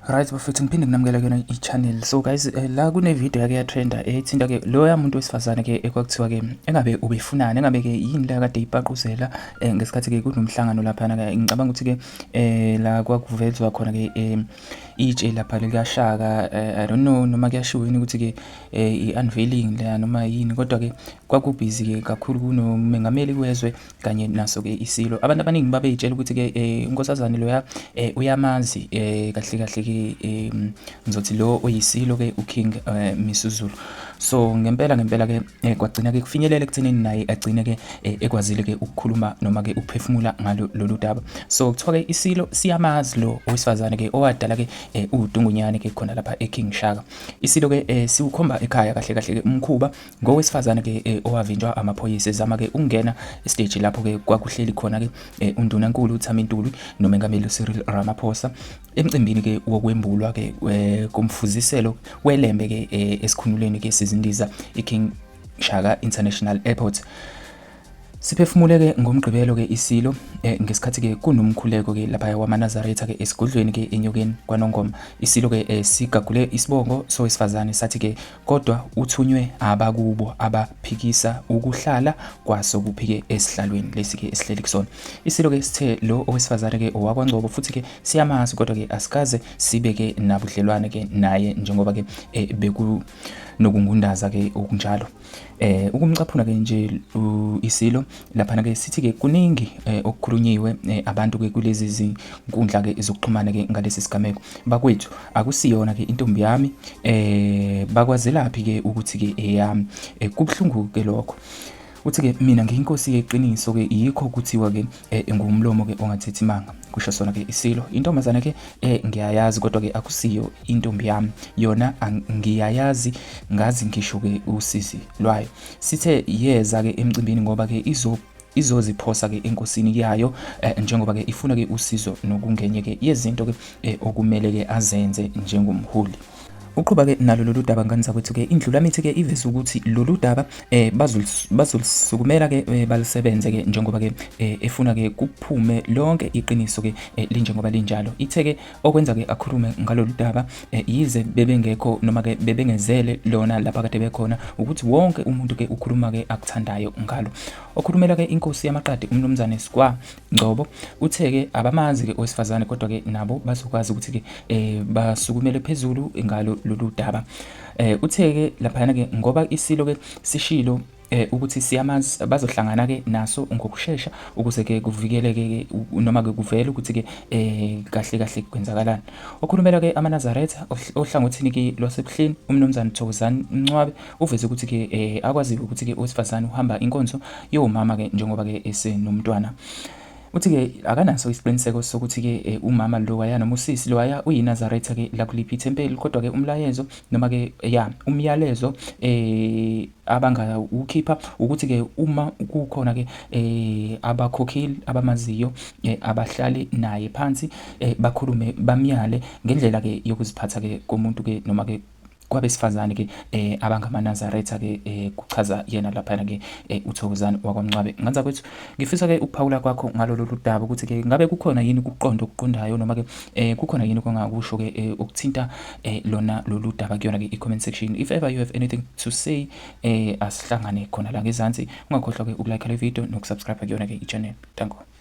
Right bafethu ngiphinde nginamukela kuyona i-channel. So guys, la kune video yake yatrenda ethinta ke loya muntu wesifazane ke ekwakuthiwa ke engabe ubefunani, engabe ke yini la kade ipaquzela ngesikhathi ke kunomhlangano lapha ke ngicabanga ukuthi ke la kwakuvezwa khona ke itshe lapha likaShaka. I don't know noma kuyashiwo yini ukuthi ke i-unveiling la noma yini, kodwa ke kwakubhizi ke kakhulu kunomengameli wezwe kanye naso ke isilo. Abantu abaningi babeyitshela ukuthi ke unkosazane loya uyamazi kahle kahle ke ngizothi lo oyisilo ke uKing Misuzulu. So ngempela ke kwagcina ke kufinyelela ekuthenini naye agcine ke ekwazile ke ukukhuluma noma ke ukuphefumula ngalo lolu daba. So kuthiwa ke isilo siyamazi lo owesifazane ke owadala ke udungunyane ke khona lapha eKing Shaka. Isilo ke siwukhomba ekhaya kahle kahle ke umkhuba ngowesifazane ke owavinjwa amaphoyisa ezama ke ukungena estage lapho ke kwakuhleli khona ke undunankulu uThami Ntuli nomengameli Cyril Ramaphosa emcimbini ke wokwembulwa ke kumfuziselo welembe ke esikhunuleni ke sizindiza iKing Shaka International Airport. Siphefumule ke ngomgqibelo ke isilo ngesikhathi ke kunomkhuleko ke lapha wamaNazaretha ke esigodlweni ke enyokeni kwaNongoma. Isilo ke sigagule isibongo sowesifazane sathi ke kodwa uthunywe abakubo abaphikisa ukuhlala kwaso kuphike esihlalweni lesi ke esihleli kusona. Isilo ke sithe lo owesifazane ke owakwaNgcobo futhi ke siyamazi kodwa ke asikaze sibe ke nabudlelwane ke naye njengoba ke beku nokungundaza ke okunjalo. Ukumcaphuna ke nje isilo lapha ke sithi ke kuningi okukhulunyiwe abantu ke kulezi zinkundla ke ezokuxhumana ke ngalesi sigameko. Bakwethu akusiyona ke intombi yami, bakwazelaphi ke ukuthi ke eyami. Kubhlungu ke lokho. Uthi ke mina ngiyinkosi yeqiniso ke yikho kuthiwa ke ngumlomo ke ongathethi manga. Kusho sona ke isilo. Intombazana ke ngiyayazi kodwa ke akusiyo intombi yami. Yona ngiyayazi ngazi ngisho ke usisi lwayo. Sithe yeza ke emcimbini ngoba ke izoziphosa ke enkosini yayo njengoba ke ifuna ke usizo nokungenye ke yezinto ke okumele ke azenze njengomholi. Uqhuba ke nalo lolu daba ngani zakwethu ke indlulamithi ke iveza ukuthi lolu daba bazolisukumela ke balisebenze ke njengoba ke efuna ke kuphume lonke iqiniso ke linjengoba linjalo. Ithe ke okwenza ke akhulume ngalolu daba yize bebengekho noma ke bebengezele lona lapha kade bekhona ukuthi wonke umuntu ke ukhuluma ke akuthandayo ngalo. Okhulumela ke inkosi yamaqadi umnumzane Sikwa Ngcobo uthe ke abamazi ke owesifazane kodwa ke nabo bazokwazi ukuthi ke basukumele phezulu ngalo lolu daba. Uthe ke lapha ke ngoba isilo ke sishilo ukuthi siyamazi bazohlangana ke naso ngokusheshsha ukuze ke kuvikeleke noma ke kuvele ukuthi ke kahle kahle kwenzakalani. Okhulumela ke amaNazaretha ohlangothini ke lwasebuhleni umnumzane Thokozani Mncwabe uveze ukuthi ke akwazi ukuthi ke owesifazane uhamba inkonzo yomama ke njengoba ke esenomntwana. Uthi ke akanaso isiqiniseko sokuthi ke umama lo waya noma usisi lo waya uyiNazaretha ke lakuliphi ithempeli, kodwa ke umlayezo noma ke umyalezo abanga ukhipha ukuthi ke uma kukhona ke abakhokheli abamaziyo abahlali naye phansi bakhulume bamyale ngendlela ke yokuziphatha ke komuntu ke noma ke kwabesifazane ke abangamaNazaretha ke kuchaza yena lapha ke uThokozani wakwaMncwabe. Nganza kwethu ngifisa ke ukuphawula kwakho ngalolu daba ukuthi ke ngabe kukhona yini ukuqondayo noma ke kukhona yini kongakusho ke ukuthinta lona lolu daba kuyona ke i-comment section. If ever you have anything to say asihlangane khona la ngezansi, ungakhohlwa ke ukulike le video nokusubscribe kuyona ke i-channel. Thank you.